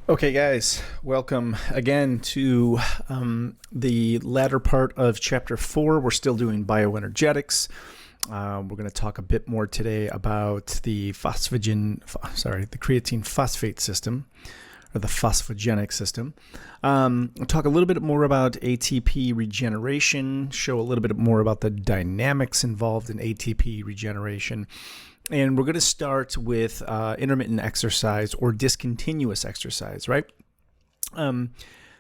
Okay, guys, welcome again to the latter part of Chapter 4. We're still doing bioenergetics. We're going to talk a bit more today about the creatine phosphate system, or the phosphogenic system. We'll talk a little bit more about ATP regeneration, show a little bit more about the dynamics involved in ATP regeneration. And we're going to start with intermittent exercise or discontinuous exercise, right?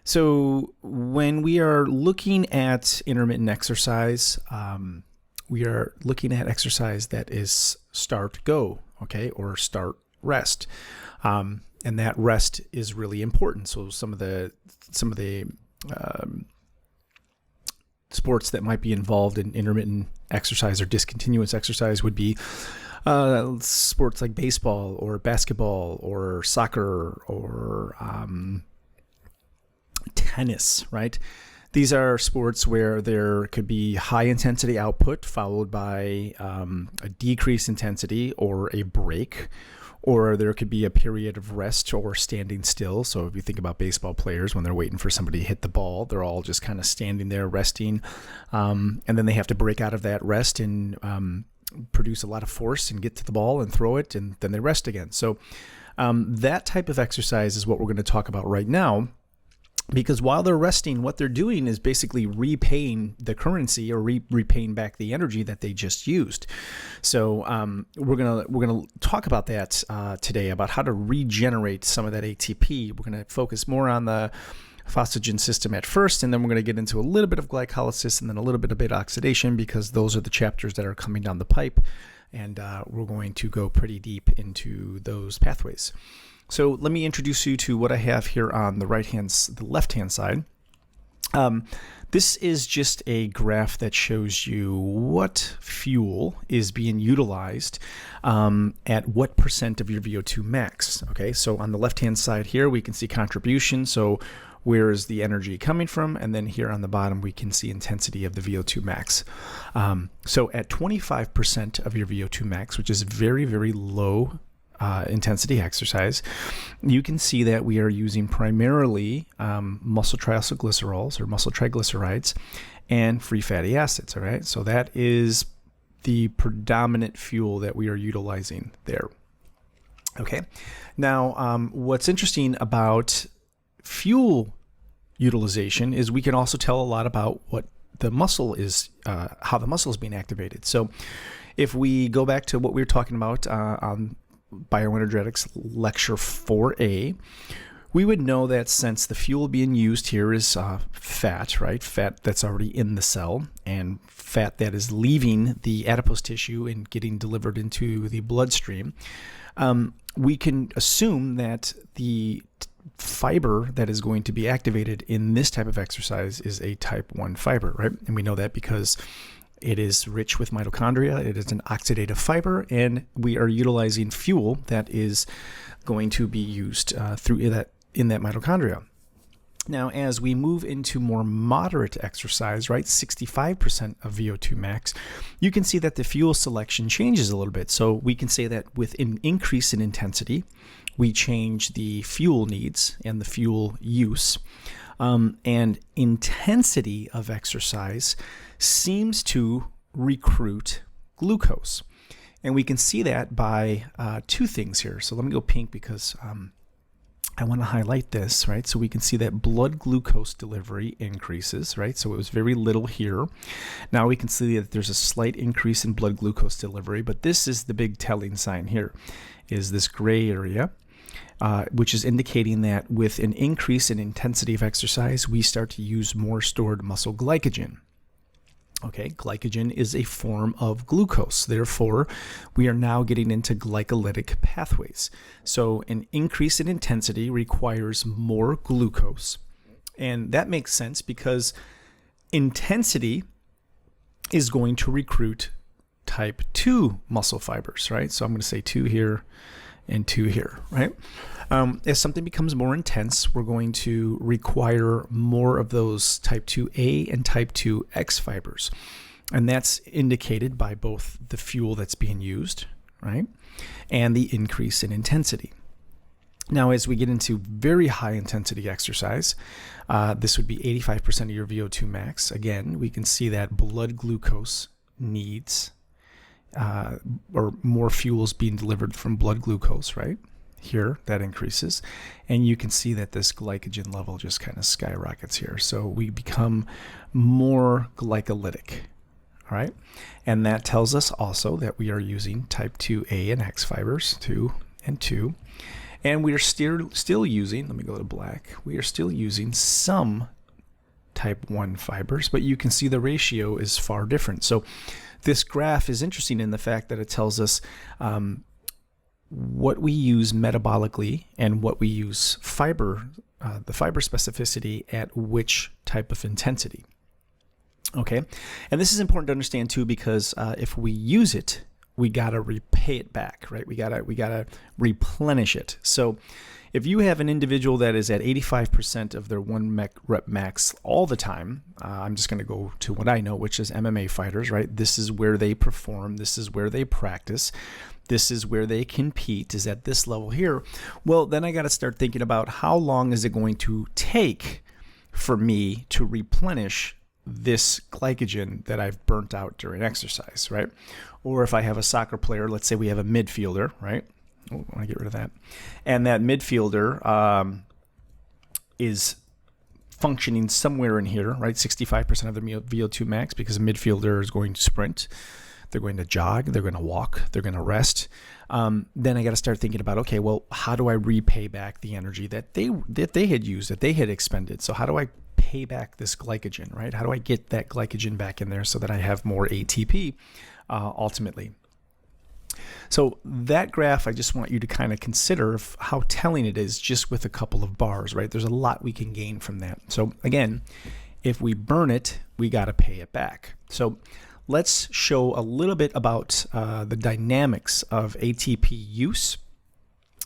So when we are looking at intermittent exercise, we are looking at exercise that is start-go, okay, or start-rest. And that rest is really important. So some of the sports that might be involved in intermittent exercise or discontinuous exercise would be sports like baseball or basketball or soccer or tennis, right? These are sports where there could be high intensity output followed by a decreased intensity or a break, or there could be a period of rest or standing still. So if you think about baseball players, when they're waiting for somebody to hit the ball, they're all just kind of standing there resting. And then they have to break out of that rest and produce a lot of force and get to the ball and throw it, and then they rest again. So that type of exercise is what we're going to talk about right now, because while they're resting, what they're doing is basically repaying the currency or repaying back the energy that they just used. So we're gonna talk about that today, about how to regenerate some of that ATP. We're going to focus more on the phosphagen system at first, and then we're going to get into a little bit of glycolysis and then a little bit of beta oxidation, because those are the chapters that are coming down the pipe, and we're going to go pretty deep into those pathways. So let me introduce you to what I have here on the left-hand side. This is just a graph that shows you what fuel is being utilized at what percent of your VO2 max. Okay, so on the left-hand side here, we can see contribution. So where is the energy coming from? And then here on the bottom, we can see intensity of the VO2 max. So at 25% of your VO2 max, which is very, very low intensity exercise, you can see that we are using primarily muscle triacylglycerols or muscle triglycerides and free fatty acids. All right, so that is the predominant fuel that we are utilizing there. Okay, now what's interesting about fuel utilization is we can also tell a lot about what the muscle is, how the muscle is being activated. So if we go back to what we were talking about on bioenergetics lecture 4A, we would know that since the fuel being used here is fat, right? Fat that's already in the cell, and fat that is leaving the adipose tissue and getting delivered into the bloodstream, we can assume that the fiber that is going to be activated in this type of exercise is a type 1 fiber, right? And we know that because it is rich with mitochondria. It is an oxidative fiber, and we are utilizing fuel that is going to be used through that in that mitochondria. Now, as we move into more moderate exercise, right, 65% of VO2 max, you can see that the fuel selection changes a little bit. So we can say that with an increase in intensity, we change the fuel needs and the fuel use. And intensity of exercise seems to recruit glucose. And we can see that by two things here. So let me go pink because I want to highlight this, right? So we can see that blood glucose delivery increases, right? So it was very little here. Now we can see that there's a slight increase in blood glucose delivery, but this is the big telling sign here, is this gray area, which is indicating that with an increase in intensity of exercise, we start to use more stored muscle glycogen. Okay, glycogen is a form of glucose. Therefore, we are now getting into glycolytic pathways. So an increase in intensity requires more glucose. And that makes sense because intensity is going to recruit type 2 muscle fibers, right? So I'm going to say 2 here and 2 here, right? As something becomes more intense, we're going to require more of those type 2A and type 2X fibers. And that's indicated by both the fuel that's being used, right, and the increase in intensity. Now, as we get into very high intensity exercise, this would be 85% of your VO2 max. Again, we can see that blood glucose needs or more fuels being delivered from blood glucose, right? Here, that increases. And you can see that this glycogen level just kind of skyrockets here. So we become more glycolytic, all right? And that tells us also that we are using type 2A and X fibers, 2 and 2. And we are still using, let me go to black, we are still using some type 1 fibers, but you can see the ratio is far different. So this graph is interesting in the fact that it tells us what we use metabolically and what we use the fiber specificity at which type of intensity. Okay, and this is important to understand too, because if we use it, we gotta repay it back, right? We gotta replenish it. So if you have an individual that is at 85% of their 1 rep max all the time, I'm just gonna go to what I know, which is MMA fighters, right? This is where they perform, this is where they practice, this is where they compete, is at this level here. Well, then I gotta start thinking about how long is it going to take for me to replenish this glycogen that I've burnt out during exercise, right? Or if I have a soccer player, let's say we have a midfielder, right? Oh, I want to get rid of that. And that midfielder is functioning somewhere in here, right? 65% of the VO2 max, because a midfielder is going to sprint, they're going to jog, they're going to walk, they're going to rest. Then I got to start thinking about, okay, well, how do I repay back the energy that they had used, that they had expended? So how do I pay back this glycogen, right? How do I get that glycogen back in there so that I have more ATP ultimately? So that graph, I just want you to kind of consider how telling it is just with a couple of bars, right? There's a lot we can gain from that. So again, if we burn it, we got to pay it back. So let's show a little bit about the dynamics of ATP use.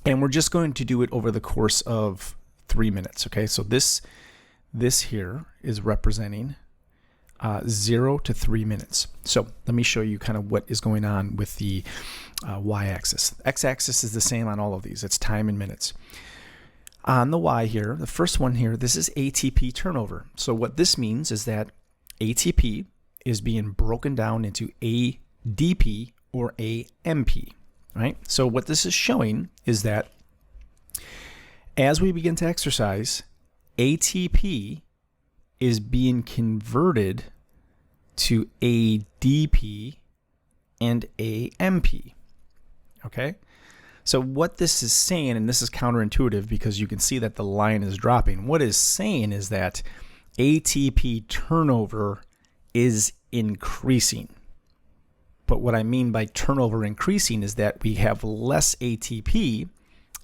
And we're just going to do it over the course of 3 minutes, okay? So this here is representing 0 to 3 minutes. So let me show you kind of what is going on with the y-axis. X-axis is the same on all of these. It's time in minutes. On the y here, the first one here, this is ATP turnover. So what this means is that ATP is being broken down into ADP or AMP, right? So what this is showing is that as we begin to exercise, ATP is being converted to ADP and AMP, okay? So what this is saying, and this is counterintuitive because you can see that the line is dropping, what it's saying is that ATP turnover is increasing. But what I mean by turnover increasing is that we have less ATP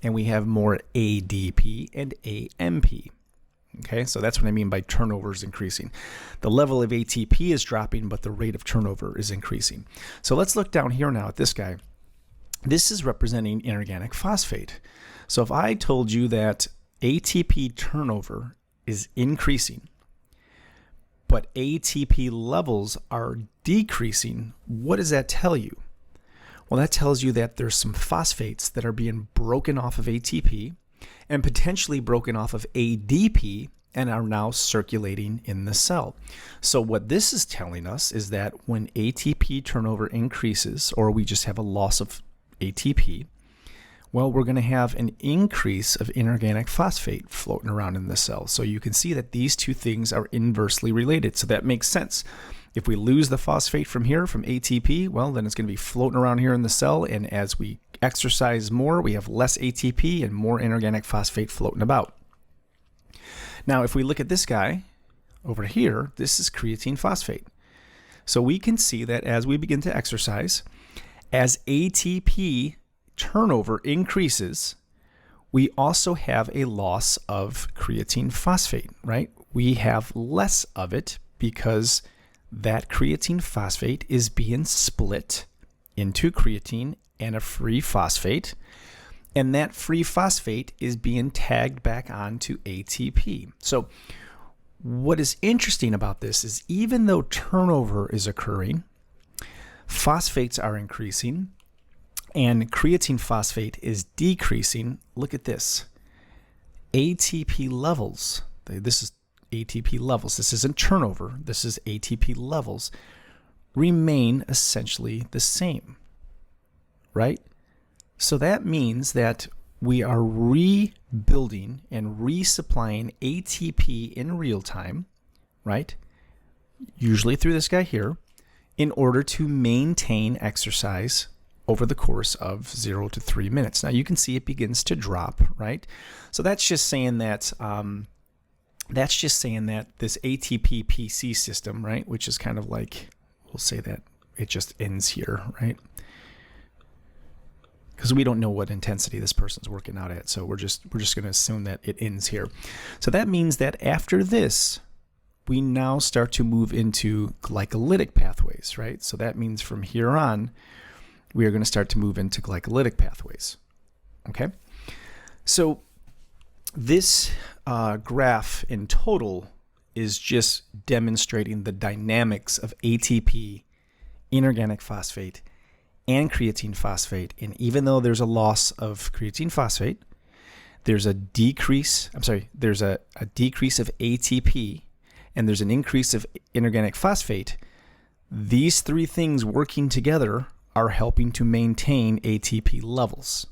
and we have more ADP and AMP. Okay, so that's what I mean by turnover is increasing. The level of ATP is dropping, but the rate of turnover is increasing. So let's look down here now at this guy. This is representing inorganic phosphate. So if I told you that ATP turnover is increasing, but ATP levels are decreasing, what does that tell you? Well, that tells you that there's some phosphates that are being broken off of ATP and potentially broken off of ADP and are now circulating in the cell. So what this is telling us is that when ATP turnover increases, or we just have a loss of ATP, well, we're going to have an increase of inorganic phosphate floating around in the cell. So you can see that these two things are inversely related. So that makes sense. If we lose the phosphate from here, from ATP, well, then it's going to be floating around here in the cell. And as we exercise more, we have less ATP and more inorganic phosphate floating about. Now, if we look at this guy over here, this is creatine phosphate. So we can see that as we begin to exercise, as ATP turnover increases, we also have a loss of creatine phosphate, right? We have less of it because that creatine phosphate is being split into creatine and a free phosphate, and that free phosphate is being tagged back onto ATP. So what is interesting about this is even though turnover is occurring, phosphates are increasing, and creatine phosphate is decreasing, look at this. ATP levels, this is ATP levels, this isn't turnover, this is ATP levels, remain essentially the same, right? So that means that we are rebuilding and resupplying ATP in real time, right? Usually through this guy here, in order to maintain exercise over the course of 0 to 3 minutes. Now you can see it begins to drop, right? So that's just saying that this ATP PC system, right, which is kind of like, we'll say that it just ends here, right? Because we don't know what intensity this person's working out at, so we're just going to assume that it ends here. So that means that after this, we now start to move into glycolytic pathways, right? So that means from here on, we are going to start to move into glycolytic pathways, okay? So this graph in total is just demonstrating the dynamics of ATP, inorganic phosphate, and creatine phosphate. And even though there's a loss of creatine phosphate, there's a decrease, there's a decrease of ATP, and there's an increase of inorganic phosphate. These three things working together are helping to maintain ATP levels.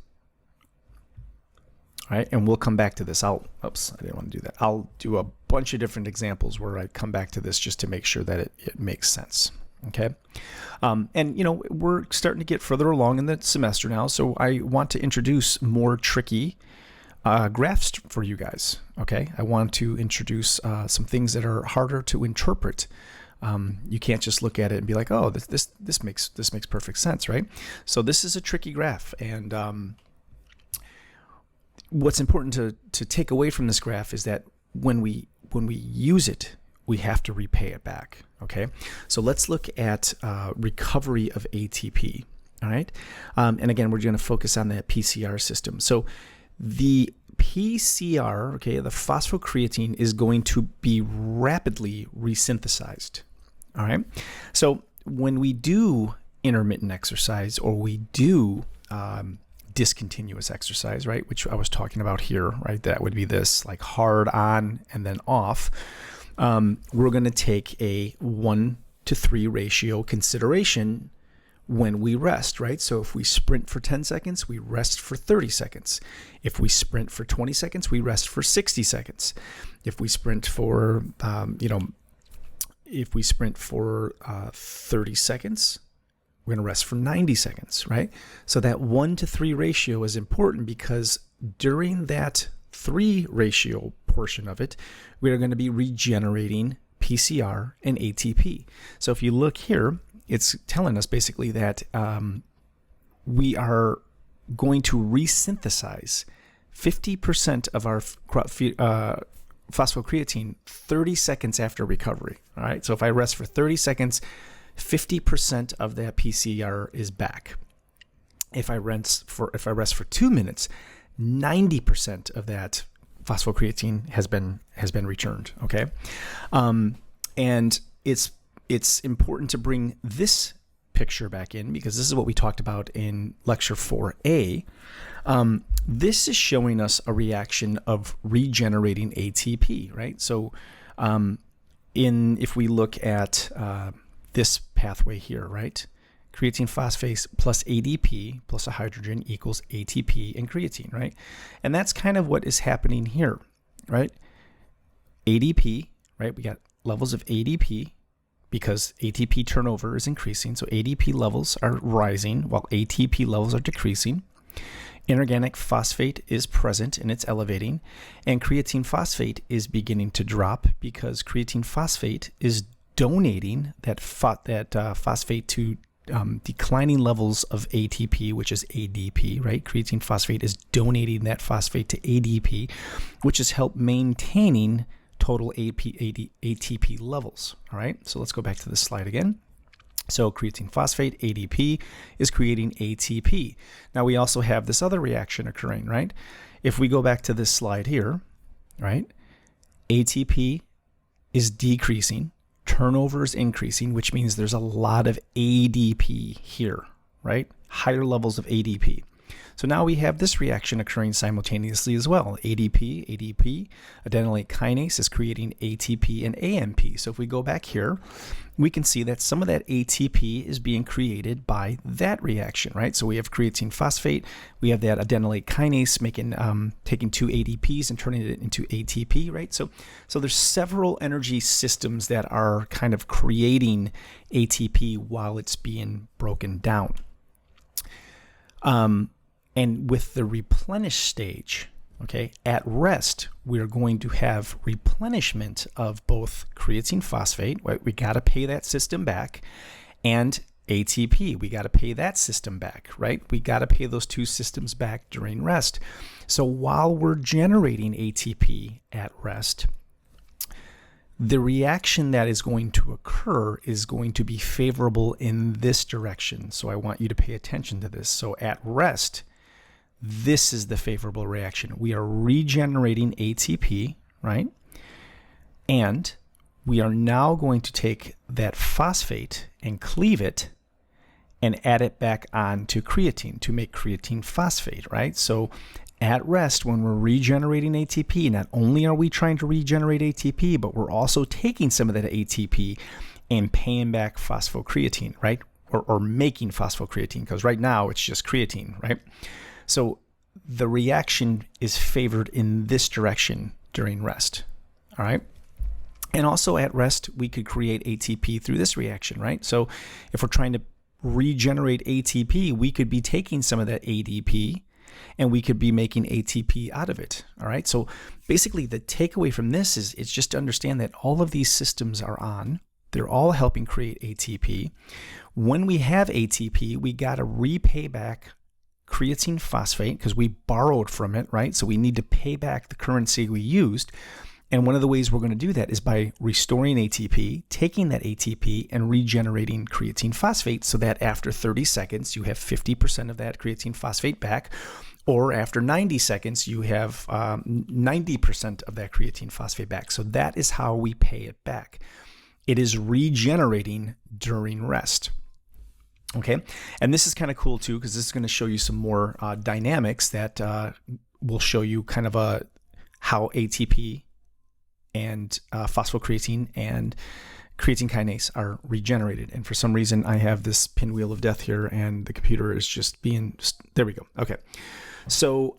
All right, and we'll come back to this. Oops, I didn't want to do that. I'll do a bunch of different examples where I come back to this just to make sure that it makes sense. Okay, and you know, we're starting to get further along in the semester now, so I want to introduce more tricky graphs for you guys. Okay, I want to introduce some things that are harder to interpret. You can't just look at it and be like, oh, this makes perfect sense, right? So this is a tricky graph, and what's important to take away from this graph is that when we use it, we have to repay it back. Okay, so let's look at recovery of ATP. All right, and again, we're going to focus on that PCR system. So the PCR, okay, the phosphocreatine is going to be rapidly resynthesized. All right, so when we do intermittent exercise, or we do discontinuous exercise, right, which I was talking about here, right, that would be this, like hard on and then off, we're going to take a 1-to-3 ratio consideration when we rest, right? So if we sprint for 10 seconds, we rest for 30 seconds. If we sprint for 20 seconds, we rest for 60 seconds. If we sprint for, 30 seconds, we're going to rest for 90 seconds, right? So that 1-to-3 ratio is important because during that 3 ratio portion of it, we are going to be regenerating PCR and ATP. So if you look here, it's telling us basically that we are going to resynthesize 50% of our phosphocreatine 30 seconds after recovery. All right, so if I rest for 30 seconds, 50% of that PCR is back. If I rest for 2 minutes, 90% of that phosphocreatine has been returned. Okay, and it's important to bring this picture back in because this is what we talked about in lecture 4A. This is showing us a reaction of regenerating ATP, right? So if we look at this pathway here, right? Creatine phosphate plus ADP plus a hydrogen equals ATP and creatine, right? And that's kind of what is happening here, right? ADP, right? We got levels of ADP because ATP turnover is increasing. So ADP levels are rising while ATP levels are decreasing. Inorganic phosphate is present and it's elevating. And creatine phosphate is beginning to drop because creatine phosphate is donating that phosphate to declining levels of ATP, which is ADP, right? Creatine phosphate is donating that phosphate to ADP, which has helped maintaining total ATP levels. All right, so let's go back to this slide again. So creatine phosphate, ADP, is creating ATP. Now we also have this other reaction occurring, right? If we go back to this slide here, right, ATP is decreasing, turnover is increasing, which means there's a lot of ADP here, right? higher levels of ADP. So now we have this reaction occurring simultaneously as well. ADP, adenylate kinase is creating ATP and AMP. So if we go back here, we can see that some of that ATP is being created by that reaction, right? So we have creatine phosphate, we have that adenylate kinase making taking 2 ADPs and turning it into ATP, right? So there's several energy systems that are kind of creating ATP while it's being broken down. And with the replenish stage, okay, at rest, we're going to have replenishment of both creatine phosphate, right? We got to pay that system back, and ATP, we got to pay that system back, right? We got to pay those two systems back during rest. So while we're generating ATP at rest, the reaction that is going to occur is going to be favorable in this direction. So I want you to pay attention to this. So at rest, this is the favorable reaction. We are regenerating ATP, right? And we are now going to take that phosphate and cleave it and add it back on to creatine to make creatine phosphate, right? So at rest, when we're regenerating ATP, not only are we trying to regenerate ATP, but we're also taking some of that ATP and paying back phosphocreatine, right? Or making phosphocreatine, because right now it's just creatine, right? So the reaction is favored in this direction during rest, all right? And also at rest, we could create ATP through this reaction, right? So if we're trying to regenerate ATP, we could be taking some of that ADP and we could be making ATP out of it, all right? So basically the takeaway from this is it's just to understand that all of these systems are on. They're all helping create ATP. When we have ATP, we got to repay back creatine phosphate because we borrowed from it, right? So we need to pay back the currency we used. And one of the ways we're going to do that is by restoring ATP, taking that ATP and regenerating creatine phosphate so that after 30 seconds, you have 50% of that creatine phosphate back, or after 90 seconds, you have 90% of that creatine phosphate back. So that is how we pay it back. It is regenerating during rest. Okay, and this is kind of cool too because this is going to show you some more dynamics that will show you kind of how ATP and phosphocreatine and creatine kinase are regenerated. And for some reason, I have this pinwheel of death here, and the computer is just being. There we go. Okay, so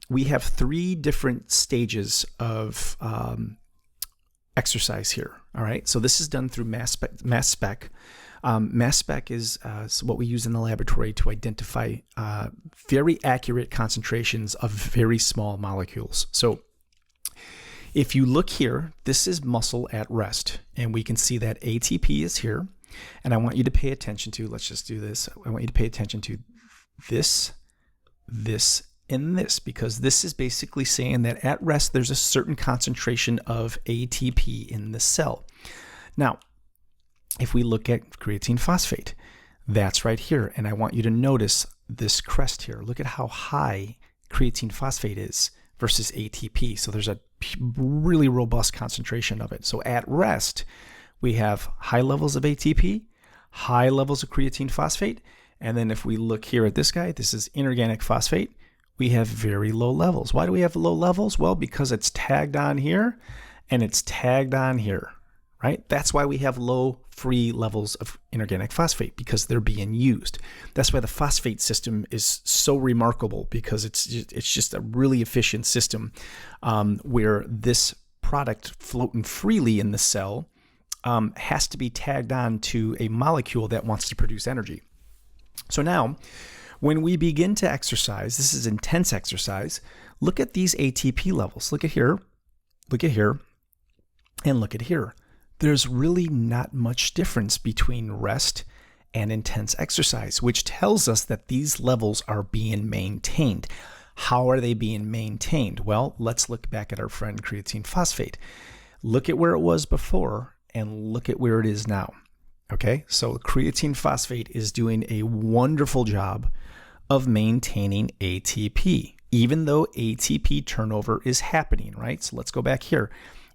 we have 3 different stages of exercise here. All right, so this is done through mass spec. Mass spec is what we use in the laboratory to identify very accurate concentrations of very small molecules. So if you look here, this is muscle at rest, and we can see that ATP is here. And I want you to pay attention to, let's just do this. I want you to pay attention to this, and this, because this is basically saying that at rest, there's a certain concentration of ATP in the cell. Now, if we look at creatine phosphate, that's right here. And I want you to notice this crest here. Look at how high creatine phosphate is versus ATP. So there's a really robust concentration of it. So at rest, we have high levels of ATP, high levels of creatine phosphate. And then if we look here at this guy, this is inorganic phosphate, we have very low levels. Why do we have low levels? Well, because it's tagged on here and it's tagged on here. Right? That's why we have low free levels of inorganic phosphate, because they're being used. That's why the phosphate system is so remarkable, because it's just a really efficient system where this product floating freely in the cell has to be tagged on to a molecule that wants to produce energy. So now, when we begin to exercise, this is intense exercise, look at these ATP levels. Look at here, and look at here. There's really not much difference between rest and intense exercise, which tells us that these levels are being maintained. How are they being maintained? Well, let's look back at our friend creatine phosphate. Look at where it was before and look at where it is now. Okay, so creatine phosphate is doing a wonderful job of maintaining ATP, even though ATP turnover is happening, right? So let's go back here.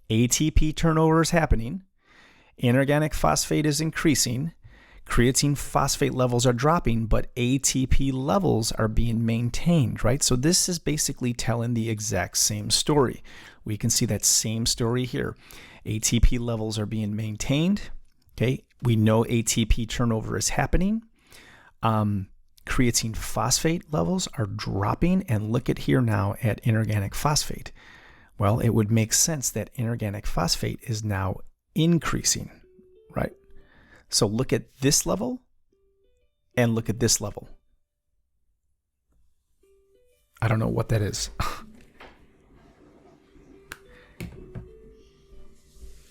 ATP turnover is happening. Inorganic phosphate is increasing. creatine phosphate levels are dropping, but ATP levels are being maintained, right? So this is basically telling the exact same story. We can see that same story here. ATP levels are being maintained. Okay, we know ATP turnover is happening. Creatine phosphate levels are dropping, and look at here now at inorganic phosphate. Well, it would make sense that inorganic phosphate is now increasing, right? So look at this level and look at this level. I don't know what that is.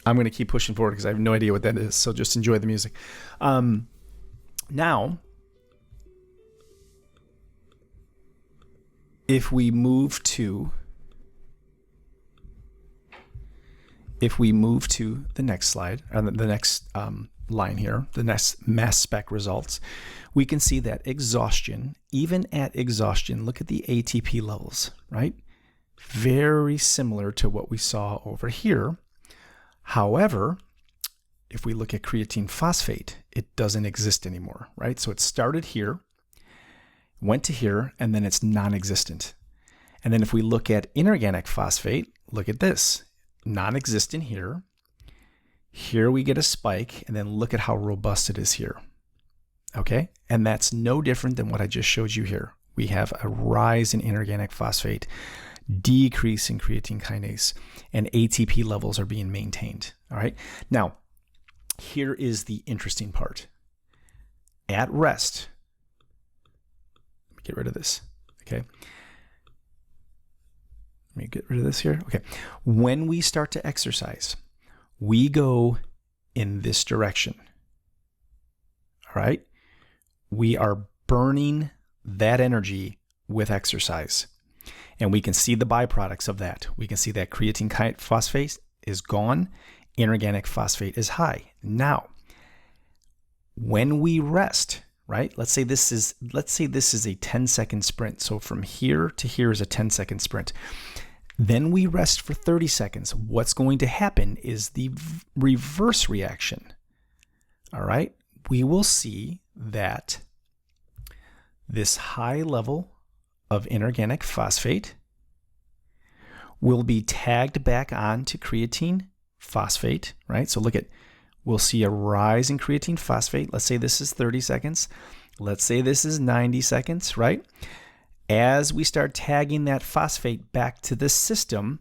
I'm going to keep pushing forward because I have no idea what that is. So just enjoy the music. Now, if we move to the next slide, or the next line here, the next mass spec results, we can see that exhaustion, even at exhaustion, look at the ATP levels, right? Very similar to what we saw over here. However, if we look at creatine phosphate, it doesn't exist anymore, right? So it started here, went to here, and then it's non-existent. And then if we look at inorganic phosphate, look at this, non-existent here. Here we get a spike, and then look at how robust it is here. Okay? And that's no different than what I just showed you here. We have a rise in inorganic phosphate, decrease in creatine kinase, and ATP levels are being maintained. All right? Now, here is the interesting part. At rest, let me get rid of this. Okay? Let me get rid of this here. Okay. When we start to exercise, we go in this direction. All right? We are burning that energy with exercise. And we can see the byproducts of that. We can see that creatine phosphate is gone, inorganic phosphate is high. Now, when we rest, right? Let's say this is a 10-second sprint. So from here to here is a 10-second sprint. Then we rest for 30 seconds. What's going to happen is the reverse reaction. All right? We will see that this high level of inorganic phosphate will be tagged back on to creatine phosphate, right? So we'll see a rise in creatine phosphate. Let's say this is 30 seconds. Let's say this is 90 seconds, right? As we start tagging that phosphate back to the system,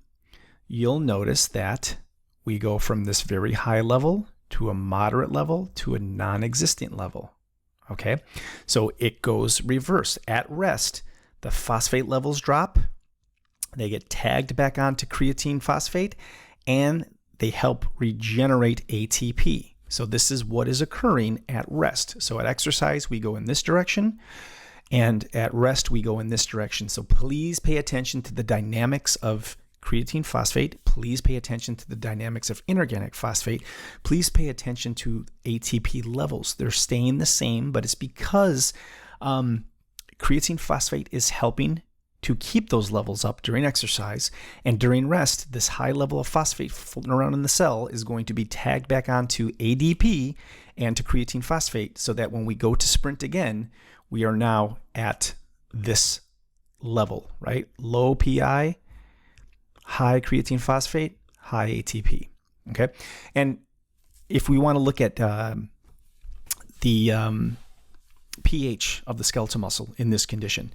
you'll notice that we go from this very high level to a moderate level to a non-existent level. Okay? So it goes reverse. At rest, the phosphate levels drop, they get tagged back onto creatine phosphate, and they help regenerate ATP. So this is what is occurring at rest. So at exercise, we go in this direction, and at rest, we go in this direction. So please pay attention to the dynamics of creatine phosphate. Please pay attention to the dynamics of inorganic phosphate. Please pay attention to ATP levels. They're staying the same, but it's because creatine phosphate is helping to keep those levels up during exercise. And during rest, this high level of phosphate floating around in the cell is going to be tagged back onto ADP and to creatine phosphate, so that when we go to sprint again, we are now at this level, right? Low PI, high creatine phosphate, high ATP, okay? And if we want to look at the pH of the skeletal muscle in this condition,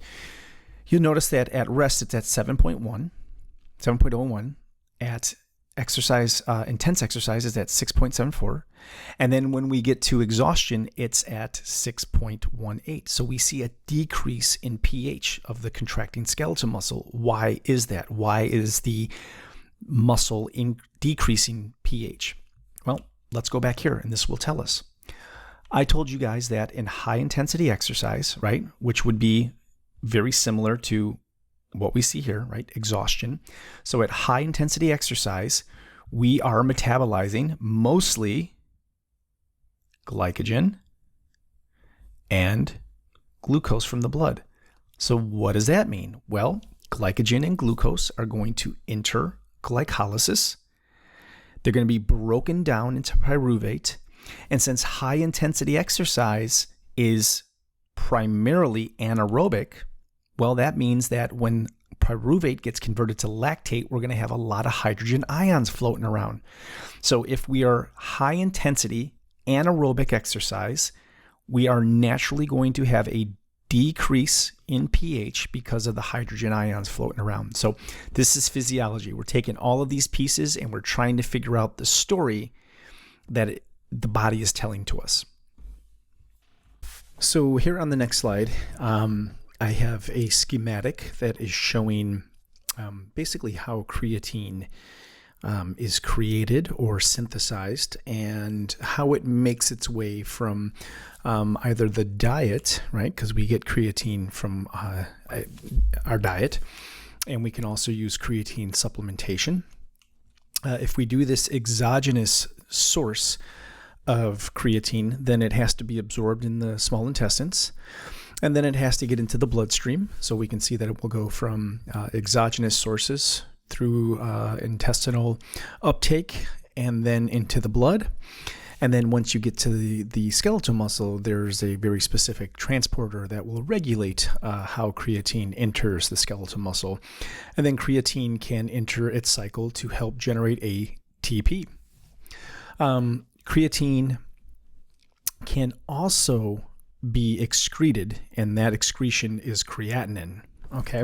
you'll notice that at rest, it's at 7.01. At exercise, intense exercise is at 6.74. And then when we get to exhaustion, it's at 6.18. So we see a decrease in pH of the contracting skeletal muscle. Why is that? Why is the muscle decreasing pH? Well, let's go back here, and this will tell us. I told you guys that in high intensity exercise, right, which would be very similar to what we see here, right, exhaustion. So at high intensity exercise, we are metabolizing mostly glycogen and glucose from the blood. So what does that mean? Well, glycogen and glucose are going to enter glycolysis. They're going to be broken down into pyruvate, And since high intensity exercise is primarily anaerobic, well, that means that when pyruvate gets converted to lactate, we're going to have a lot of hydrogen ions floating around. So if we are high intensity anaerobic exercise, we are naturally going to have a decrease in pH because of the hydrogen ions floating around. So this is physiology. We're taking all of these pieces and we're trying to figure out the story that the body is telling to us. So here on the next slide, I have a schematic that is showing basically how creatine is created or synthesized and how it makes its way from either the diet, right? Because we get creatine from our diet, and we can also use creatine supplementation. If we do this exogenous source of creatine, then it has to be absorbed in the small intestines. And then it has to get into the bloodstream. So we can see that it will go from exogenous sources through intestinal uptake and then into the blood. And then once you get to the skeletal muscle, there's a very specific transporter that will regulate how creatine enters the skeletal muscle. And then creatine can enter its cycle to help generate ATP. Creatine can also be excreted, and that excretion is creatinine. Okay,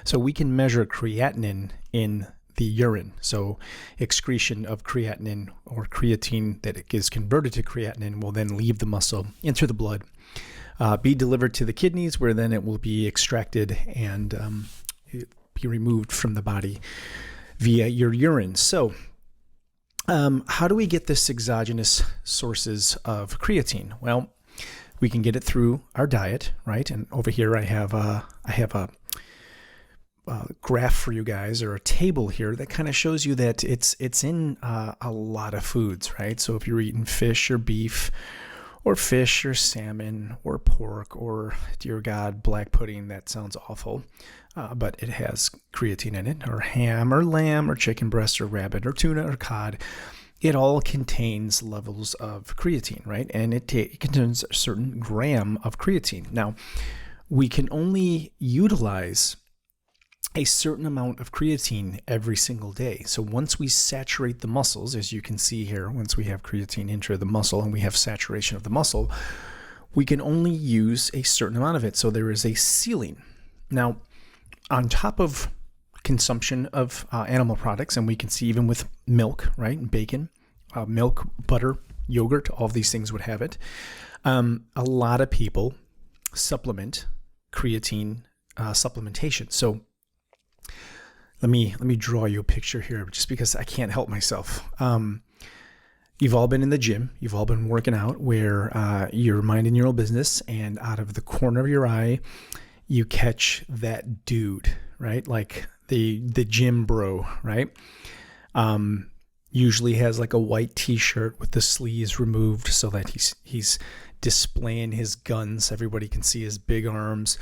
so we can measure creatinine in the urine. So excretion of creatinine or creatine that is converted to creatinine will then leave the muscle, enter the blood, be delivered to the kidneys, where then it will be extracted and be removed from the body via your urine. So how do we get this exogenous sources of creatine? Well, we can get it through our diet, right? And over here I have a graph for you guys, or a table here that kind of shows you that it's in a lot of foods, right? So if you're eating fish or beef or fish or salmon or pork or, dear God, black pudding, that sounds awful, but it has creatine in it, or ham or lamb or chicken breast or rabbit or tuna or cod. It all contains levels of creatine, right? And it contains a certain gram of creatine. Now, we can only utilize a certain amount of creatine every single day. So once we saturate the muscles, as you can see here, once we have creatine enter the muscle and we have saturation of the muscle, we can only use a certain amount of it. So there is a ceiling. Now, on top of consumption of animal products, and we can see even with milk, right, bacon, milk, butter, yogurt, all of these things would have it. A lot of people supplement creatine supplementation. So let me draw you a picture here, just because I can't help myself. You've all been in the gym. You've all been working out, where you're minding your own business, and out of the corner of your eye, you catch that dude, right? Like the gym bro, right? Usually has like a white t-shirt with the sleeves removed so that he's displaying his guns. Everybody can see his big arms.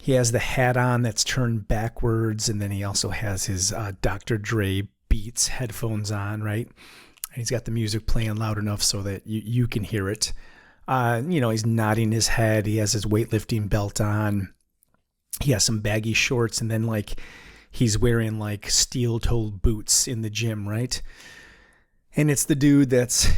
He has the hat on that's turned backwards, and then he also has his Dr. Dre Beats headphones on, right? And he's got the music playing loud enough so that you can hear it. He's nodding his head. He has his weightlifting belt on. He has some baggy shorts, and then like he's wearing like steel-toed boots in the gym, right? And it's the dude that's,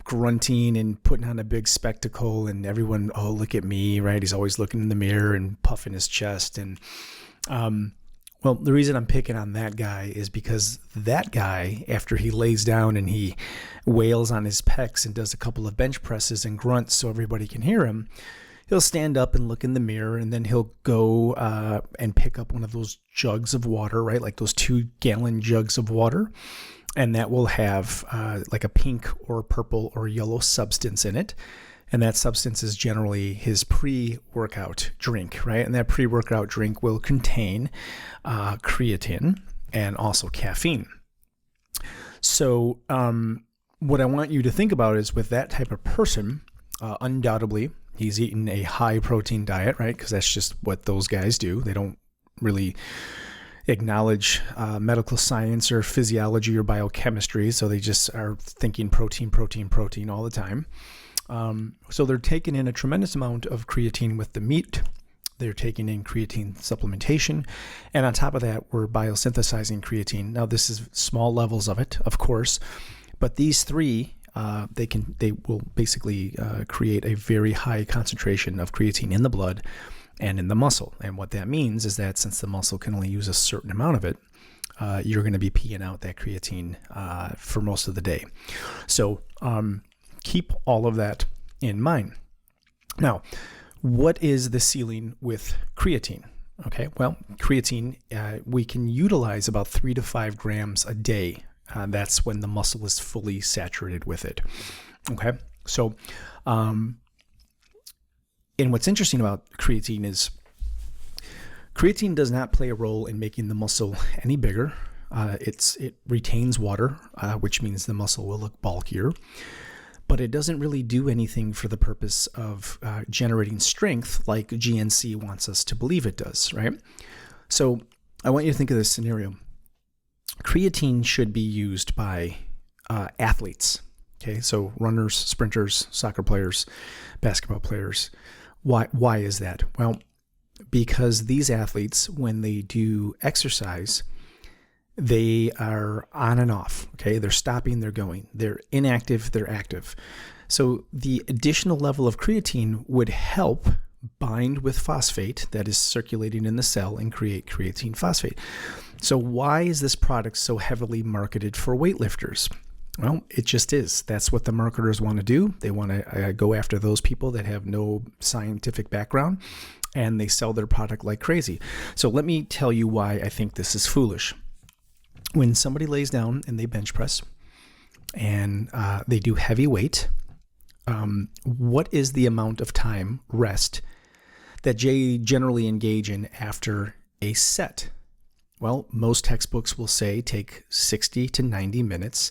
grunting and putting on a big spectacle, and everyone, oh, look at me, right? He's always looking in the mirror and puffing his chest. And, well, the reason I'm picking on that guy is because that guy, after he lays down and he wails on his pecs and does a couple of bench presses and grunts so everybody can hear him, he'll stand up and look in the mirror, and then he'll go and pick up one of those jugs of water, right? Like those 2-gallon jugs of water. And that will have like a pink or purple or yellow substance in it. And that substance is generally his pre-workout drink, right? And that pre-workout drink will contain creatine and also caffeine. So what I want you to think about is, with that type of person, undoubtedly, he's eating a high protein diet, right? Because that's just what those guys do. They don't really acknowledge medical science or physiology or biochemistry, so they just are thinking protein, protein, protein all the time. So they're taking in a tremendous amount of creatine with the meat. They're taking in creatine supplementation, and on top of that, we're biosynthesizing creatine. Now, this is small levels of it, of course, but these three, they will basically create a very high concentration of creatine in the blood and in the muscle. And what that means is that since the muscle can only use a certain amount of it, you're going to be peeing out that creatine for most of the day. So keep all of that in mind. Now, what is the ceiling with creatine? Okay, well, creatine, we can utilize about 3 to 5 grams a day. That's when the muscle is fully saturated with it. Okay, so and what's interesting about creatine is creatine does not play a role in making the muscle any bigger. It retains water, which means the muscle will look bulkier, but it doesn't really do anything for the purpose of generating strength like GNC wants us to believe it does, right? So I want you to think of this scenario. Creatine should be used by athletes, okay? So runners, sprinters, soccer players, basketball players. Why is that? Well, because these athletes, when they do exercise, they are on and off, okay? They're stopping, they're going. They're inactive, they're active. So the additional level of creatine would help bind with phosphate that is circulating in the cell and create creatine phosphate. So why is this product so heavily marketed for weightlifters? Well, it just is. That's what the marketers want to do. They want to go after those people that have no scientific background, and they sell their product like crazy. So let me tell you why I think this is foolish. When somebody lays down and they bench press and they do heavy weight, what is the amount of time rest that they generally engage in after a set? Well, most textbooks will say take 60 to 90 minutes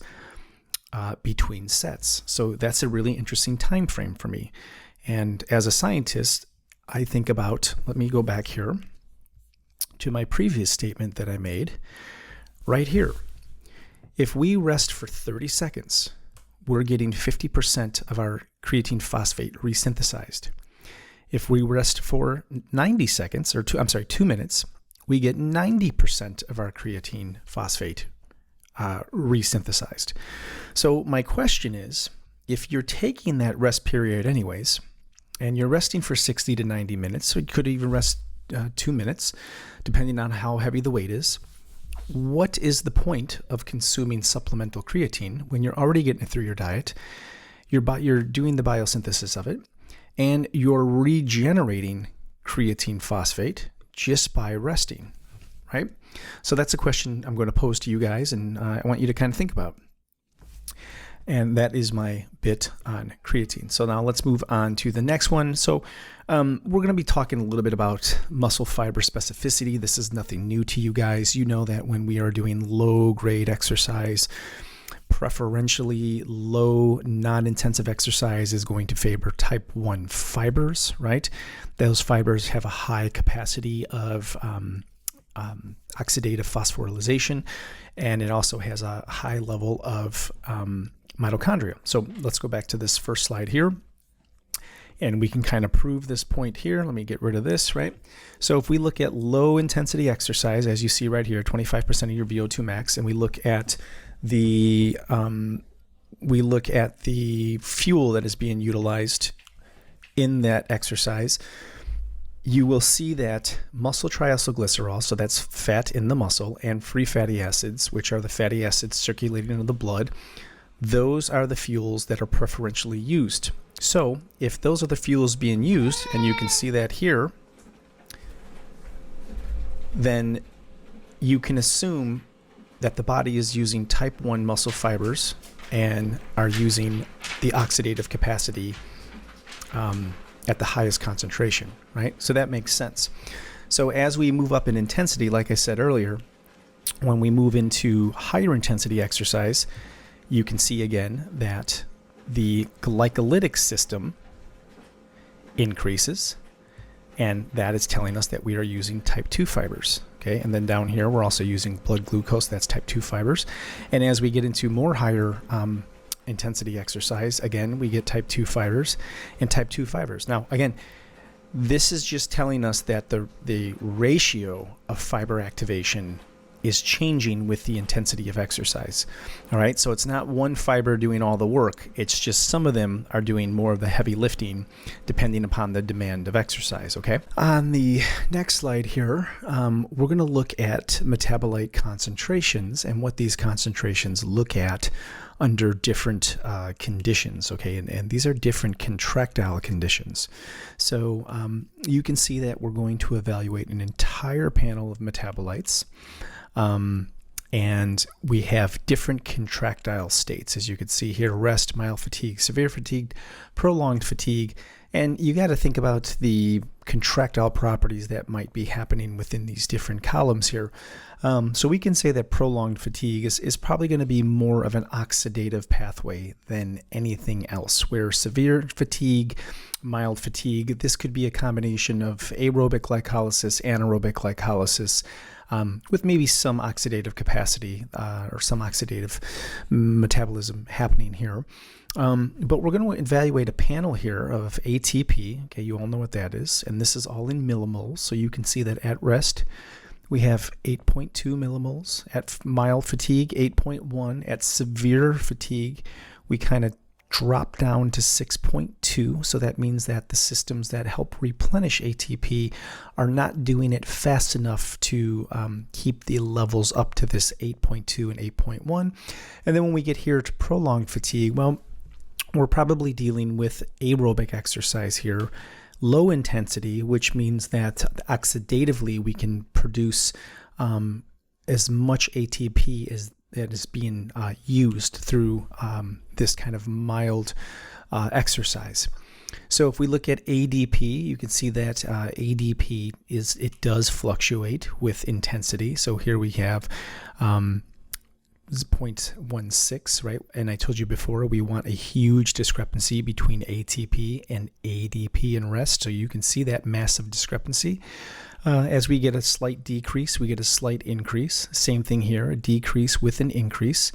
between sets. So that's a really interesting time frame for me. And as a scientist, I think about, let me go back here to my previous statement that I made right here. If we rest for 30 seconds, we're getting 50% of our creatine phosphate resynthesized. If we rest for 90 seconds, or 2 minutes, we get 90% of our creatine phosphate resynthesized. So my question is, if you're taking that rest period anyways, and you're resting for 60 to 90 minutes, so you could even rest 2 minutes, depending on how heavy the weight is, what is the point of consuming supplemental creatine when you're already getting it through your diet, you're doing the biosynthesis of it, and you're regenerating creatine phosphate just by resting, right? So that's a question I'm going to pose to you guys, and I want you to kind of think about. And that is my bit on creatine. So now let's move on to the next one. So we're going to be talking a little bit about muscle fiber specificity. This is nothing new to you guys. You know that when we are doing low-grade exercise, preferentially low, non-intensive exercise is going to favor type 1 fibers, right? Those fibers have a high capacity of oxidative phosphorylation, and it also has a high level of mitochondria. So let's go back to this first slide here, and we can kind of prove this point here. Let me get rid of this, right? So if we look at low intensity exercise, as you see right here, 25% of your VO2 max, and we look at the fuel that is being utilized in that exercise, you will see that muscle triacylglycerol, so that's fat in the muscle, and free fatty acids, which are the fatty acids circulating in the blood, those are the fuels that are preferentially used. So if those are the fuels being used, and you can see that here, then you can assume that the body is using type 1 muscle fibers and are using the oxidative capacity at the highest concentration, right? So that makes sense. So as we move up in intensity, like I said earlier, when we move into higher intensity exercise, you can see again that the glycolytic system increases, and that is telling us that we are using type 2 fibers. Okay, and then down here, we're also using blood glucose. That's type 2 fibers. And as we get into more higher intensity exercise, again, we get type 2 fibers and type 2 fibers. Now, again, this is just telling us that the ratio of fiber activation is changing with the intensity of exercise. All right, so it's not one fiber doing all the work. It's just some of them are doing more of the heavy lifting depending upon the demand of exercise, okay? On the next slide here, we're going to look at metabolite concentrations and what these concentrations look at under different conditions, okay? And these are different contractile conditions. So you can see that we're going to evaluate an entire panel of metabolites. And we have different contractile states, as you can see here: rest, mild fatigue, severe fatigue, prolonged fatigue. And you got to think about the contractile properties that might be happening within these different columns here. So we can say that prolonged fatigue is probably going to be more of an oxidative pathway than anything else, where severe fatigue, mild fatigue, this could be a combination of aerobic glycolysis, anaerobic glycolysis, with maybe some oxidative capacity or some oxidative metabolism happening here. But we're going to evaluate a panel here of ATP. Okay, you all know what that is. And this is all in millimoles. So you can see that at rest, we have 8.2 millimoles. At mild fatigue, 8.1. At severe fatigue, we kind of drop down to 6.2. So that means that the systems that help replenish ATP are not doing it fast enough to keep the levels up to this 8.2 and 8.1. And then when we get here to prolonged fatigue, well, we're probably dealing with aerobic exercise here, low intensity, which means that oxidatively we can produce as much ATP as that is being used through this kind of mild exercise. So if we look at ADP, you can see that ADP does fluctuate with intensity. So here we have 0.16, right? And I told you before, we want a huge discrepancy between ATP and ADP in rest. So you can see that massive discrepancy. As we get a slight decrease, we get a slight increase. Same thing here, a decrease with an increase.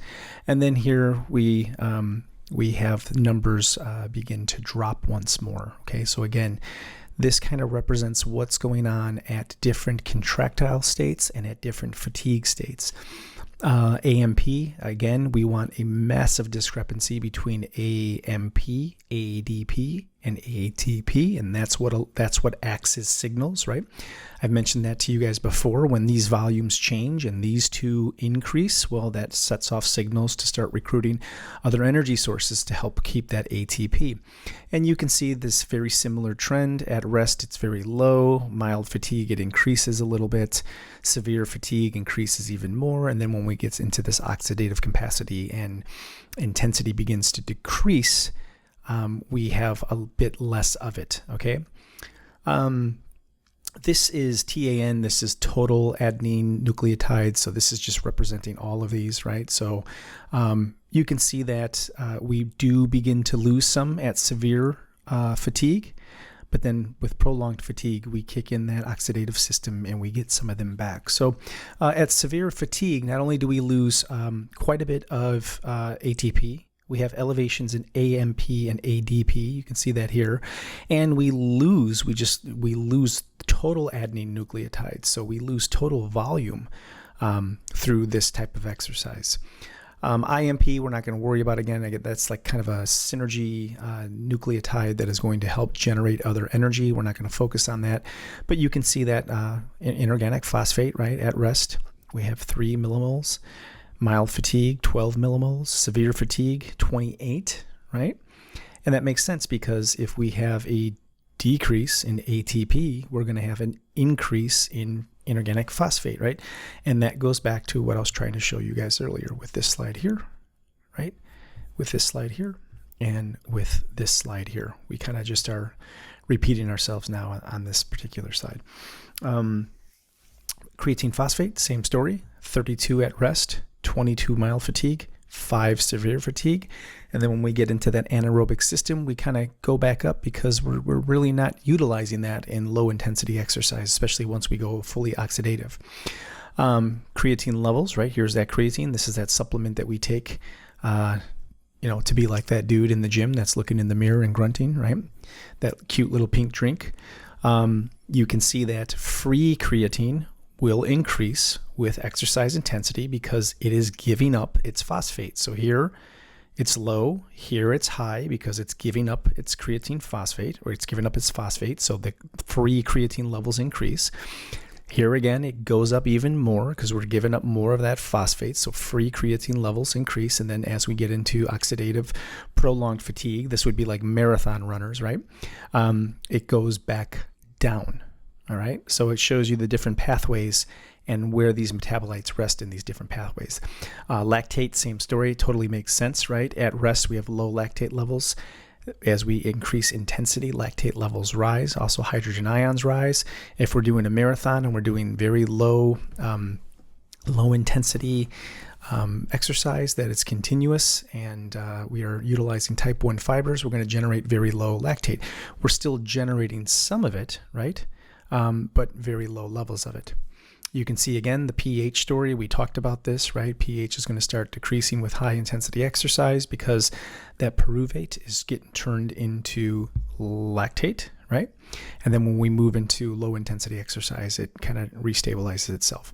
And then here we have numbers begin to drop once more. Okay, so again, this kind of represents what's going on at different contractile states and at different fatigue states. AMP, again, we want a massive discrepancy between AMP, ADP, and ATP, and that's what acts as signals, right? I've mentioned that to you guys before. When these volumes change and these two increase, well, that sets off signals to start recruiting other energy sources to help keep that ATP. And you can see this very similar trend. At rest, it's very low. Mild fatigue, it increases a little bit. Severe fatigue increases even more. And then when we get into this oxidative capacity and intensity begins to decrease, we have a bit less of it, okay? This is TAN, this is total adenine nucleotides, so this is just representing all of these, right? So you can see that we do begin to lose some at severe fatigue, but then with prolonged fatigue, we kick in that oxidative system and we get some of them back. So at severe fatigue, not only do we lose quite a bit of ATP, we have elevations in AMP and ADP. You can see that here. And we lose total adenine nucleotides. So we lose total volume through this type of exercise. IMP, we're not going to worry about again. That's like kind of a synergy nucleotide that is going to help generate other energy. We're not going to focus on that. But you can see that inorganic phosphate, right, at rest, we have 3 millimoles. Mild fatigue, 12 millimoles. Severe fatigue, 28, right? And that makes sense because if we have a decrease in ATP, we're going to have an increase in inorganic phosphate, right? And that goes back to what I was trying to show you guys earlier with this slide here, right? With this slide here and with this slide here. We kind of just are repeating ourselves now on this particular slide. Creatine phosphate, same story, 32 at rest, 22 mild fatigue, 5 severe fatigue. And then when we get into that anaerobic system, we kind of go back up because we're really not utilizing that in low intensity exercise, especially once we go fully oxidative. Creatine levels, right? Here's that creatine. This is that supplement that we take, to be like that dude in the gym that's looking in the mirror and grunting, right? That cute little pink drink. You can see that free creatine will increase with exercise intensity because it is giving up its phosphate. So here it's low, here it's high because it's giving up its creatine phosphate, or it's giving up its phosphate. So the free creatine levels increase. Here again, it goes up even more because we're giving up more of that phosphate. So free creatine levels increase. And then as we get into oxidative prolonged fatigue, this would be like marathon runners, right? It goes back down. All right. So it shows you the different pathways and where these metabolites rest in these different pathways. Lactate, same story, totally makes sense, right? At rest, we have low lactate levels. As we increase intensity, lactate levels rise. Also, hydrogen ions rise. If we're doing a marathon and we're doing very low intensity exercise that is continuous, and we are utilizing type 1 fibers, we're going to generate very low lactate. We're still generating some of it, right? But very low levels of it. You can see again the pH story. We talked about this, right? pH is going to start decreasing with high intensity exercise because that pyruvate is getting turned into lactate, right? And then when we move into low intensity exercise, it kind of restabilizes itself.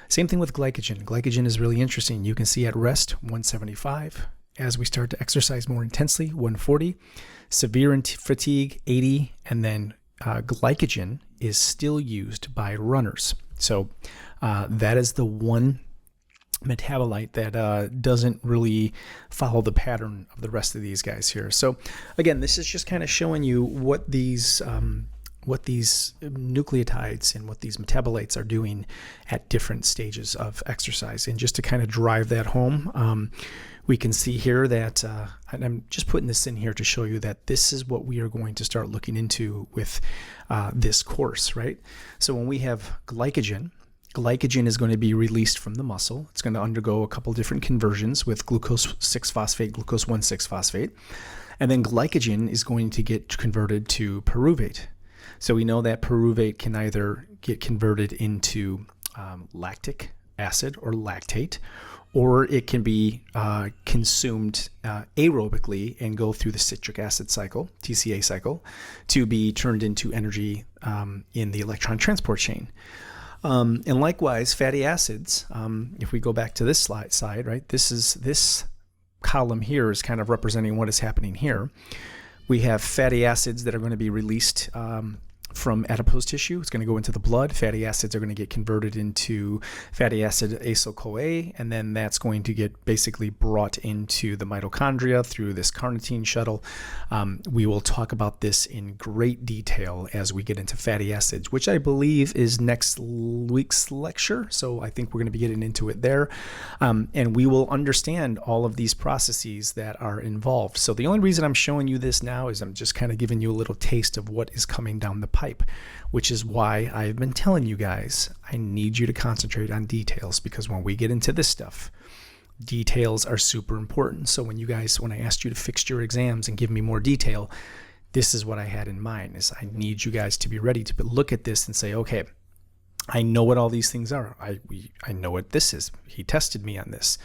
Same thing with glycogen. Glycogen is really interesting. You can see at rest 175. As we start to exercise more intensely, 140. Severe fatigue, 80. And then glycogen is still used by runners. So that is the one metabolite that doesn't really follow the pattern of the rest of these guys here. So again, this is just kind of showing you what these nucleotides and what these metabolites are doing at different stages of exercise. And just to kind of drive that home, we can see here that, and I'm just putting this in here to show you that this is what we are going to start looking into with this course, right? So when we have glycogen is going to be released from the muscle. It's going to undergo a couple different conversions with glucose 6-phosphate, glucose 1,6-phosphate. And then glycogen is going to get converted to pyruvate. So we know that pyruvate can either get converted into lactic acid or lactate, or it can be consumed aerobically and go through the citric acid cycle, TCA cycle, to be turned into energy in the electron transport chain. And likewise, fatty acids, if we go back to this side, right, this column here is kind of representing what is happening here. We have fatty acids that are going to be released from adipose tissue. It's going to go into the blood. Fatty acids are going to get converted into fatty acid acyl-CoA, and then that's going to get basically brought into the mitochondria through this carnitine shuttle. We will talk about this in great detail as we get into fatty acids, which I believe is next week's lecture. So I think we're going to be getting into it there. And we will understand all of these processes that are involved. So the only reason I'm showing you this now is I'm just kind of giving you a little taste of what is coming down the pipe, which is why I've been telling you guys, I need you to concentrate on details, because when we get into this stuff, details are super important. So when I asked you to fix your exams and give me more detail, this is what I had in mind, is I need you guys to be ready to look at this and say, okay, I know what all these things are. I know what this is. He tested me on this.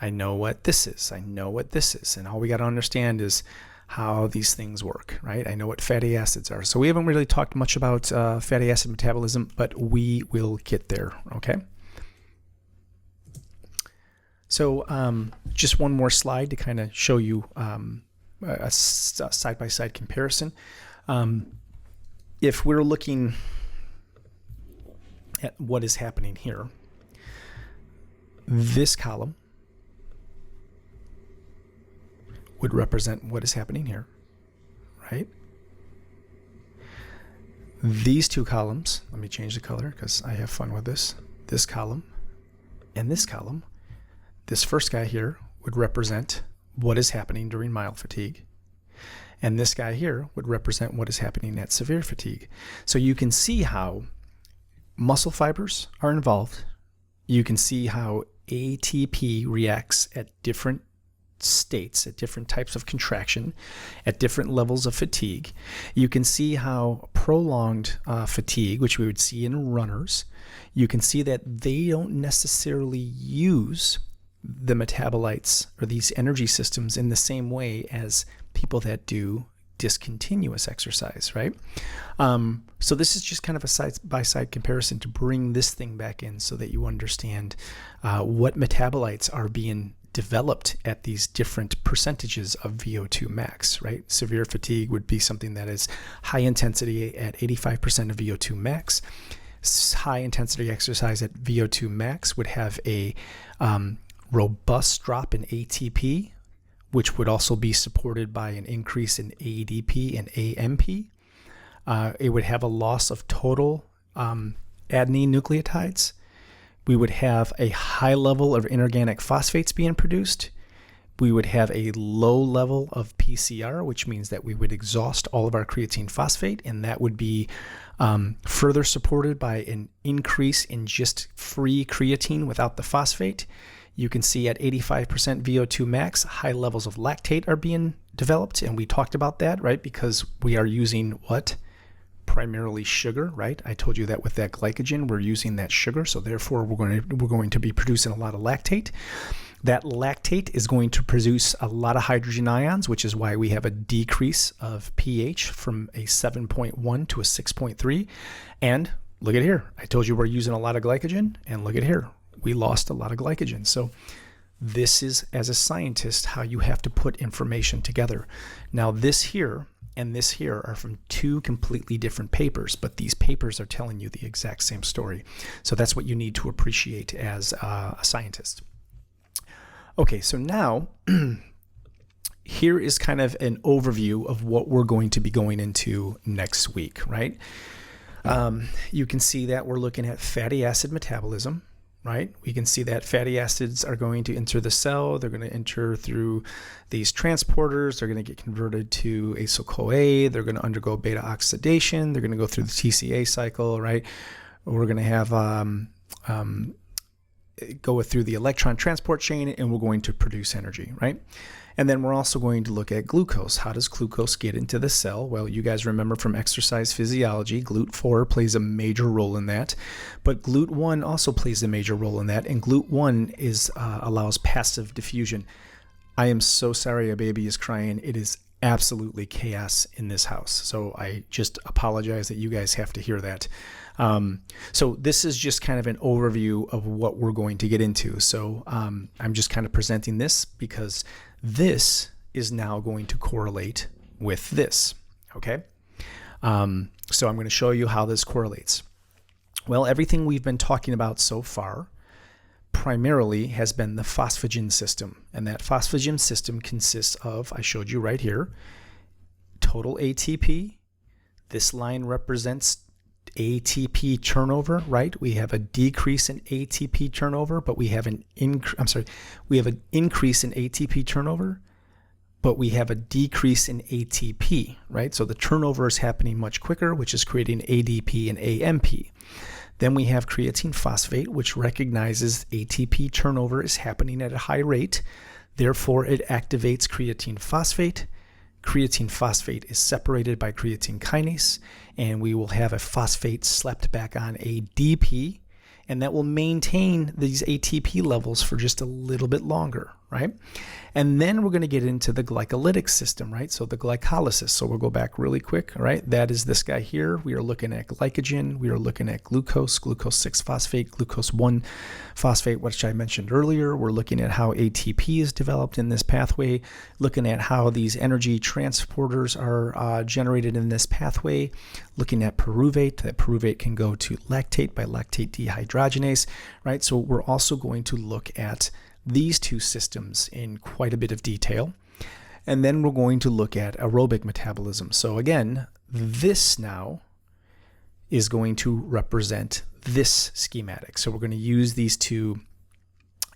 I know what this is. I know what this is. And all we got to understand is how these things work, right? I know what fatty acids are. So we haven't really talked much about fatty acid metabolism, but we will get there, okay? So just one more slide to kind of show you a side-by-side comparison. If we're looking at what is happening here, this column would represent what is happening here, right? These two columns, let me change the color because I have fun with this. This column and this column, this first guy here would represent what is happening during mild fatigue. And this guy here would represent what is happening at severe fatigue. So you can see how muscle fibers are involved. You can see how ATP reacts at different states, at different types of contraction, at different levels of fatigue, you can see how prolonged fatigue, which we would see in runners, you can see that they don't necessarily use the metabolites or these energy systems in the same way as people that do discontinuous exercise, right? So this is just kind of a side-by-side comparison to bring this thing back in so that you understand what metabolites are being developed at these different percentages of VO2 max, right? Severe fatigue would be something that is high intensity at 85% of VO2 max. High intensity exercise at VO2 max would have a robust drop in ATP, which would also be supported by an increase in ADP and AMP. It would have a loss of total adenine nucleotides. We would have a high level of inorganic phosphates being produced. We would have a low level of PCR, which means that we would exhaust all of our creatine phosphate, and that would be further supported by an increase in just free creatine without the phosphate. You can see at 85% VO2 max, high levels of lactate are being developed, and we talked about that, right? Because we are using what? Primarily sugar, right? I told you that with that glycogen, we're using that sugar, so therefore we're going to be producing a lot of lactate. That lactate is going to produce a lot of hydrogen ions, which is why we have a decrease of pH from a 7.1 to a 6.3. And look at here, I told you we're using a lot of glycogen, and look at here, we lost a lot of glycogen. So this is, as a scientist, how you have to put information together. Now this here and this here are from two completely different papers, but these papers are telling you the exact same story. So that's what you need to appreciate as a scientist. Okay, so now here is kind of an overview of what we're going to be going into next week, right? You can see that we're looking at fatty acid metabolism, right? We can see that fatty acids are going to enter the cell. They're going to enter through these transporters. They're going to get converted to acyl-CoA. They're going to undergo beta oxidation. They're going to go through the TCA cycle, right? We're going to have go through the electron transport chain, and we're going to produce energy, right? And then we're also going to look at glucose. How does glucose get into the cell? Well, you guys remember from exercise physiology, GLUT4 plays a major role in that, but GLUT1 also plays a major role in that, and GLUT1 allows passive diffusion. I am so sorry a baby is crying. It is absolutely chaos in this house. So I just apologize that you guys have to hear that. So this is just kind of an overview of what we're going to get into. So I'm just kind of presenting this because this is now going to correlate with this, okay? So I'm going to show you how this correlates. Well, everything we've been talking about so far primarily has been the phosphagen system, and that phosphagen system consists of, I showed you right here, total ATP. This line represents ATP turnover, right? We have a decrease in ATP turnover, but we have an increase in ATP turnover, but we have a decrease in ATP, right? So the turnover is happening much quicker, which is creating ADP and AMP. Then we have creatine phosphate, which recognizes ATP turnover is happening at a high rate. Therefore, it activates creatine phosphate. Creatine phosphate is separated by creatine kinase, and we will have a phosphate slapped back on ADP, and that will maintain these ATP levels for just a little bit longer, right? And then we're going to get into the glycolytic system, right? So the glycolysis. So we'll go back really quick, all right? That is this guy here. We are looking at glycogen. We are looking at glucose, glucose 6-phosphate, glucose 1-phosphate, which I mentioned earlier. We're looking at how ATP is developed in this pathway, looking at how these energy transporters are generated in this pathway, looking at pyruvate. That pyruvate can go to lactate by lactate dehydrogenase, right? So we're also going to look at these two systems in quite a bit of detail. And then we're going to look at aerobic metabolism. So again, this now is going to represent this schematic. So we're going to use these two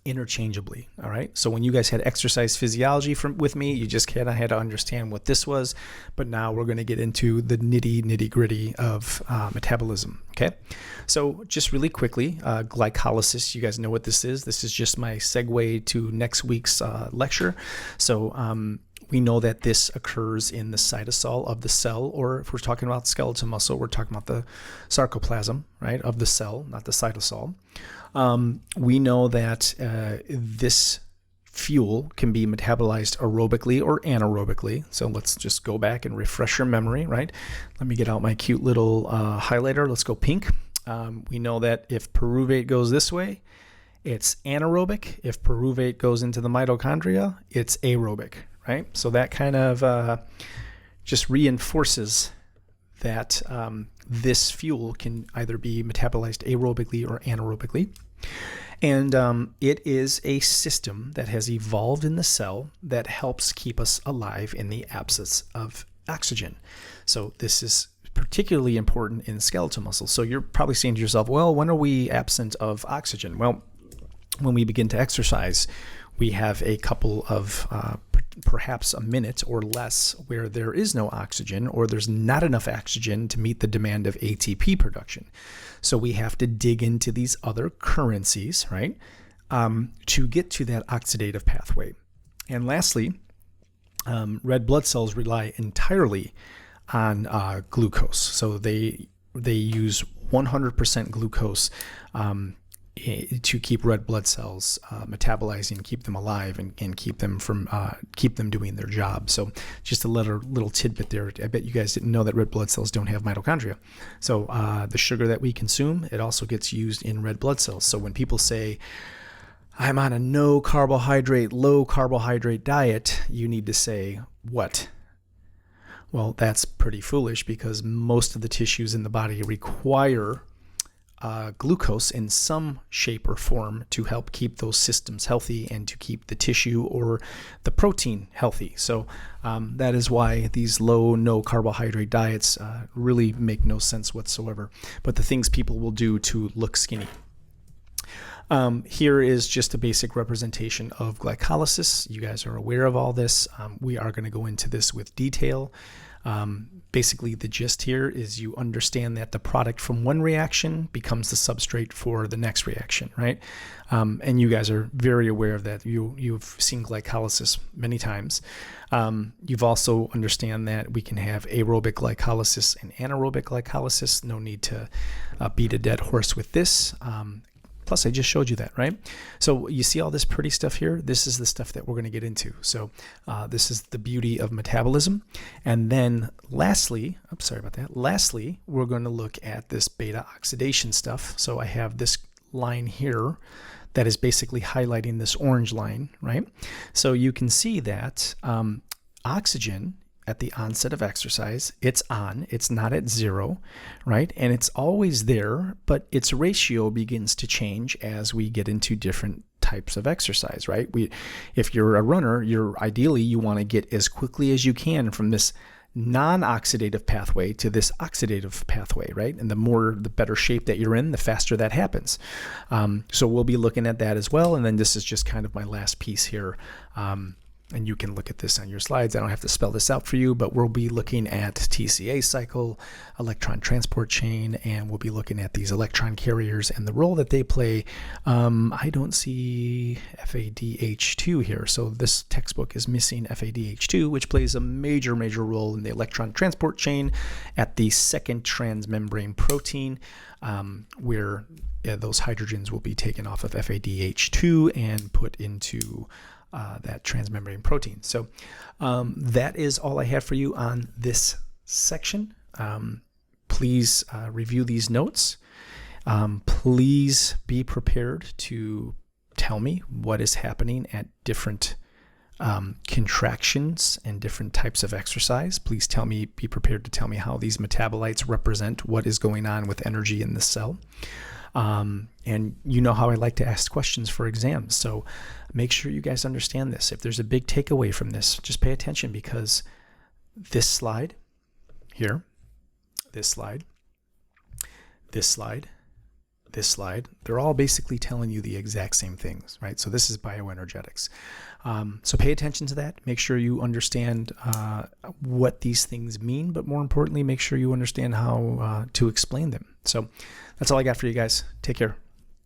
interchangeably. All right. So when you guys had exercise physiology with me, you just kind of had to understand what this was. But now we're going to get into the nitty gritty of metabolism. Okay. So just really quickly, glycolysis, you guys know what this is. This is just my segue to next week's lecture. So we know that this occurs in the cytosol of the cell, or if we're talking about skeletal muscle, we're talking about the sarcoplasm, right, of the cell, not the cytosol. We know that this fuel can be metabolized aerobically or anaerobically. So let's just go back and refresh your memory, right? Let me get out my cute little highlighter. Let's go pink. We know that if pyruvate goes this way, it's anaerobic. If pyruvate goes into the mitochondria, it's aerobic, right? So that kind of just reinforces that this fuel can either be metabolized aerobically or anaerobically. And it is a system that has evolved in the cell that helps keep us alive in the absence of oxygen. So this is particularly important in skeletal muscle. So you're probably saying to yourself, well, when are we absent of oxygen? Well, when we begin to exercise, we have a couple of perhaps a minute or less where there is no oxygen, or there's not enough oxygen to meet the demand of ATP production. So we have to dig into these other currencies, right, to get to that oxidative pathway. And lastly, red blood cells rely entirely on glucose. So they use 100% glucose to keep red blood cells metabolizing, keep them alive, and keep them doing their job. So just a little tidbit there. I bet you guys didn't know that red blood cells don't have mitochondria. So the sugar that we consume, it also gets used in red blood cells. So when people say, I'm on a no carbohydrate, low carbohydrate diet, you need to say, what? Well, that's pretty foolish, because most of the tissues in the body require glucose in some shape or form to help keep those systems healthy and to keep the tissue or the protein healthy. So that is why these low, no carbohydrate diets really make no sense whatsoever. But the things people will do to look skinny. Here is just a basic representation of glycolysis. You guys are aware of all this. We are going to go into this with detail. Basically, the gist here is you understand that the product from one reaction becomes the substrate for the next reaction, right? And you guys are very aware of that. You've seen glycolysis many times. You've also understand that we can have aerobic glycolysis and anaerobic glycolysis. No need to beat a dead horse with this. Plus, I just showed you that, right? So you see all this pretty stuff here? This is the stuff that we're going to get into. So this is the beauty of metabolism. And then lastly, I'm sorry about that. Lastly, we're going to look at this beta oxidation stuff. So I have this line here that is basically highlighting this orange line, right? So you can see that oxygen at the onset of exercise, it's on, it's not at zero, right? And it's always there, but its ratio begins to change as we get into different types of exercise, right? If you're a runner, ideally you want to get as quickly as you can from this non-oxidative pathway to this oxidative pathway, right? And the better shape that you're in, the faster that happens. So we'll be looking at that as well. And then this is just kind of my last piece here. And you can look at this on your slides. I don't have to spell this out for you, but we'll be looking at TCA cycle, electron transport chain, and we'll be looking at these electron carriers and the role that they play. I don't see FADH2 here, so this textbook is missing FADH2, which plays a major role in the electron transport chain at the second transmembrane protein, where those hydrogens will be taken off of FADH2 and put into that transmembrane protein. So that is all I have for you on this section. Please review these notes. Please be prepared to tell me what is happening at different contractions and different types of exercise. Please be prepared to tell me how these metabolites represent what is going on with energy in the cell. And you know how I like to ask questions for exams. So make sure you guys understand this. If there's a big takeaway from this, just pay attention, because this slide here, this slide, this slide, this slide, they're all basically telling you the exact same things, right? So this is bioenergetics. So pay attention to that. Make sure you understand what these things mean, but more importantly, make sure you understand how to explain them. So that's all I got for you guys. Take care.